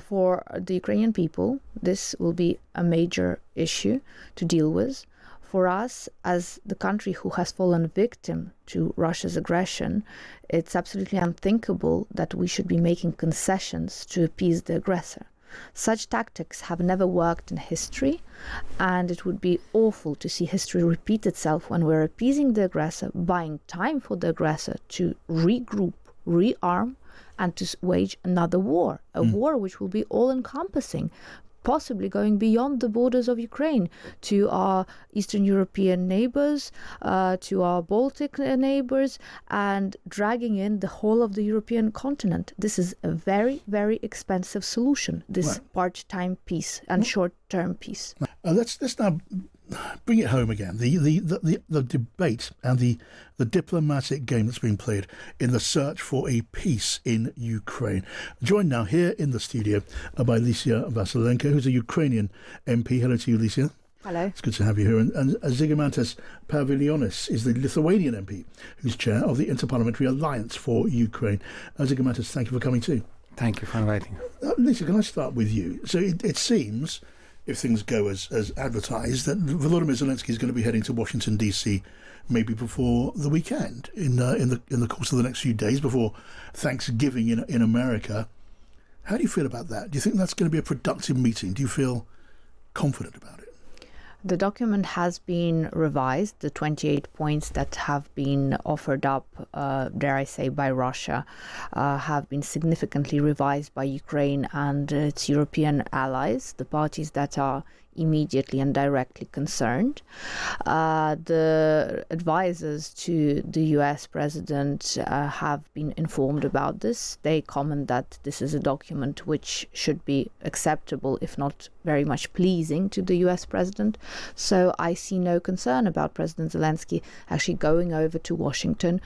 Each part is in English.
For the Ukrainian people, this will be a major issue to deal with. For us, as the country who has fallen victim to Russia's aggression, it's absolutely unthinkable that we should be making concessions to appease the aggressor. Such tactics have never worked in history, and it would be awful to see history repeat itself when we're appeasing the aggressor, buying time for the aggressor to regroup, rearm, and to wage another war, a war which will be all-encompassing, possibly going beyond the borders of Ukraine to our Eastern European neighbours, to our Baltic neighbours, and dragging in the whole of the European continent. This is a very, very expensive solution, this part-time peace and short-term peace. Let's now bring it home again. The debate and the diplomatic game that's being played in the search for a peace in Ukraine. Joined now here in the studio by Lesia Vasylenko, who's a Ukrainian MP. Hello to you, Lesia. Hello. It's good to have you here. And Žygimantas Pavilionis is the Lithuanian MP, who's chair of the Interparliamentary Alliance for Ukraine. Žygimantas, thank you for coming too. Thank you for inviting. Lesia, can I start with you? So it seems, if things go as advertised, that Volodymyr Zelensky is going to be heading to Washington DC maybe before the weekend, in the course of the next few days before Thanksgiving in America. How do you feel about that? Do you think that's going to be a productive meeting? Do you feel confident about it? The document has been revised. The 28 points that have been offered up, dare I say, by Russia, have been significantly revised by Ukraine and its European allies, the parties that are immediately and directly concerned. The advisors to the US president have been informed about this. They comment that this is a document which should be acceptable, if not very much pleasing, to the US president. So I see no concern about President Zelensky actually going over to Washington,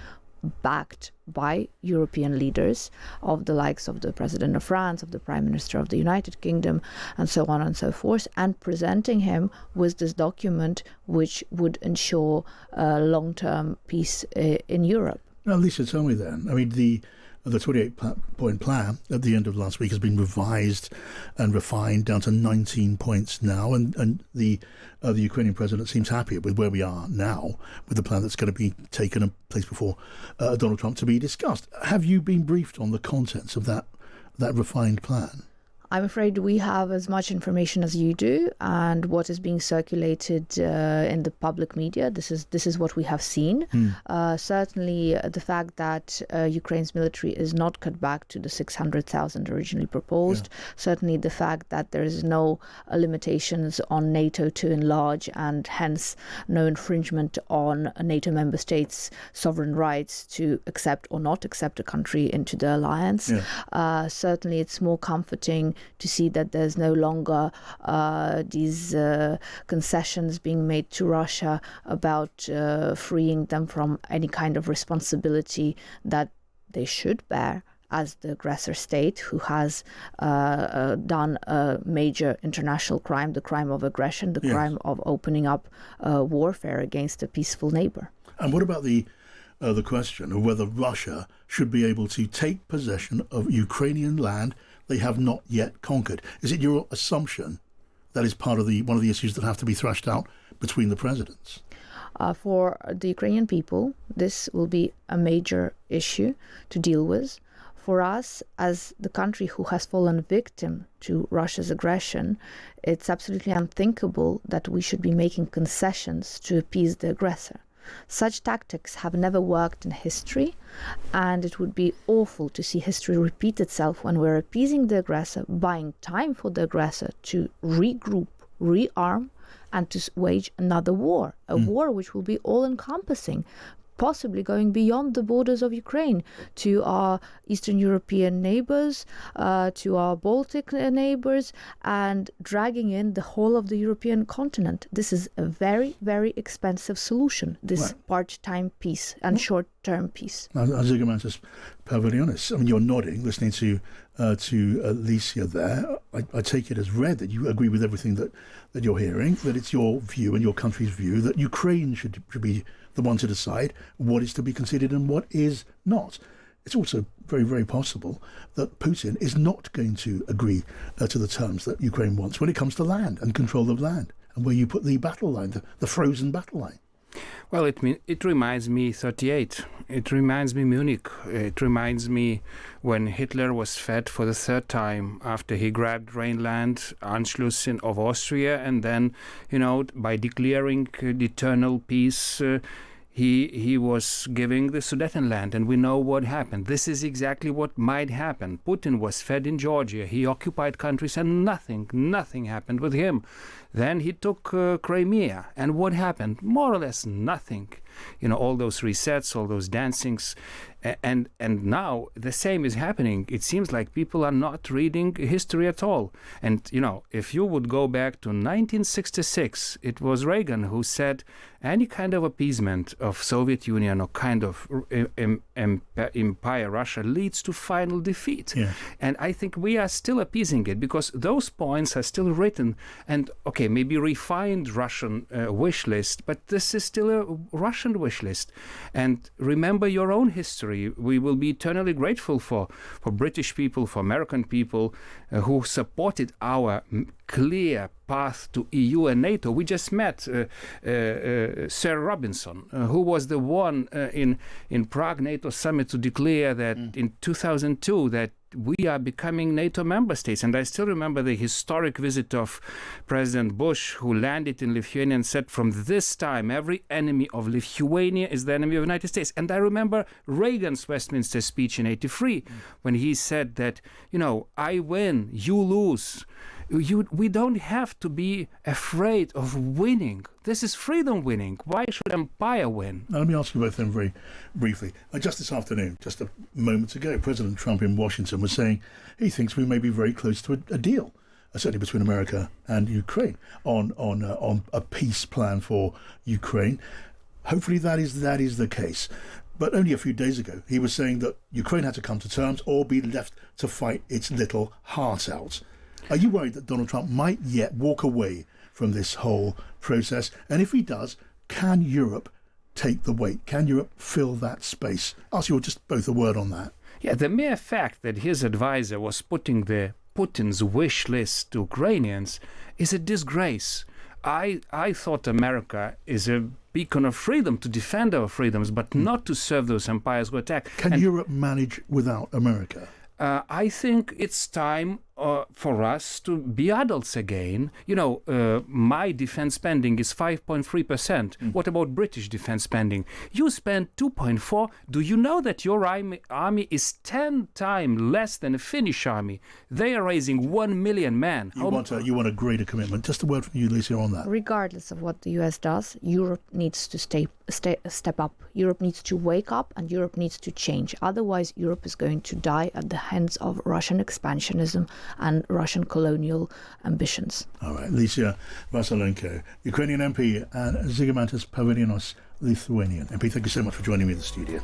backed by European leaders of the likes of the President of France, of the Prime Minister of the United Kingdom, and so on and so forth, and presenting him with this document which would ensure long-term peace in Europe. Now, Lisa, tell me then, I mean, the 28-point plan at the end of last week has been revised and refined down to 19 points now, and the Ukrainian president seems happy with where we are now, with the plan that's going to be taken and placed before Donald Trump to be discussed. Have you been briefed on the contents of that refined plan? I'm afraid we have as much information as you do, and what is being circulated in the public media, this is what we have seen. Certainly the fact that Ukraine's military is not cut back to the 600,000 originally proposed, certainly the fact that there is no limitations on NATO to enlarge, and hence no infringement on NATO member states' sovereign rights to accept or not accept a country into the alliance. Certainly it's more comforting to see that there's no longer these concessions being made to Russia about freeing them from any kind of responsibility that they should bear as the aggressor state, who has done a major international crime, the crime of aggression, the crime of opening up warfare against a peaceful neighbour. And what about the question of whether Russia should be able to take possession of Ukrainian land they have not yet conquered? Is it your assumption that is part of one of the issues that have to be thrashed out between the presidents? For the Ukrainian people, this will be a major issue to deal with. For us, as the country who has fallen victim to Russia's aggression, it's absolutely unthinkable that we should be making concessions to appease the aggressor. Such tactics have never worked in history, and it would be awful to see history repeat itself when we're appeasing the aggressor, buying time for the aggressor to regroup, rearm, and to wage another war, a war which will be all-encompassing, possibly going beyond the borders of Ukraine to our Eastern European neighbours, to our Baltic neighbours, and dragging in the whole of the European continent. This is a very, very expensive solution, this part-time peace and short-term peace. Žygimantas Pavilionis, I mean, you're nodding, listening to Lesia there. I take it as read that you agree with everything that you're hearing, that it's your view and your country's view that Ukraine should be the one to decide what is to be conceded and what is not. it's also very, very possible that Putin is not going to agree to the terms that Ukraine wants when it comes to land and control of land, and where you put the battle line, the frozen battle line. Well, it reminds me 38. It reminds me Munich. It reminds me when Hitler was fed for the third time after he grabbed Rhineland, Anschluss of Austria, and then, by declaring the eternal peace, he was giving the Sudetenland, and we know what happened. This is exactly what might happen. Putin was fed in Georgia. He occupied countries, and nothing happened with him. Then he took Crimea, and what happened? More or less nothing. All those resets, all those dancings, and now the same is happening. It seems like people are not reading history at all. And if you would go back to 1966, it was Reagan who said any kind of appeasement of Soviet Union or kind of empire Russia leads to final defeat. Yeah. And I think we are still appeasing it because those points are still written. And okay, maybe refined Russian wish list, but this is still a Russian wish list. And remember your own history. We will be eternally grateful for British people, for American people who supported our clear path to EU and NATO. We just met Sir Robinson, who was the one in Prague NATO summit to declare that in 2002 that we are becoming NATO member states. And I still remember the historic visit of President Bush, who landed in Lithuania and said, from this time, every enemy of Lithuania is the enemy of the United States. And I remember Reagan's Westminster speech in 83, when he said that, I win, you lose. We don't have to be afraid of winning. This is freedom winning. Why should empire win? Now, let me ask you both then very briefly. Just this afternoon, just a moment ago, President Trump in Washington was saying he thinks we may be very close to a deal, certainly between America and Ukraine, on a peace plan for Ukraine. Hopefully that is the case. But only a few days ago, he was saying that Ukraine had to come to terms or be left to fight its little heart out. Are you worried that Donald Trump might yet walk away from this whole process? And if he does, can Europe take the weight? Can Europe fill that space? Ask you just both a word on that. Yeah, the mere fact that his advisor was putting Putin's wish list to Ukrainians is a disgrace. I thought America is a beacon of freedom to defend our freedoms, but not to serve those empires who attack. Can Europe manage without America? I think it's time for us to be adults again. My defense spending is 5.3%. What about British defense spending? You spend 2.4%. Do you know that your army is 10 times less than a Finnish army? They are raising 1 million men. You want a greater commitment. Just a word from you, Lesia, on that. Regardless of what the US does, Europe needs to step up. Europe needs to wake up, and Europe needs to change. Otherwise, Europe is going to die at the hands of Russian expansionism and Russian colonial ambitions. All right, Lesia Vasylenko, Ukrainian MP, and Zygimantas Pavilianos, Lithuanian MP. Thank you so much for joining me in the studio.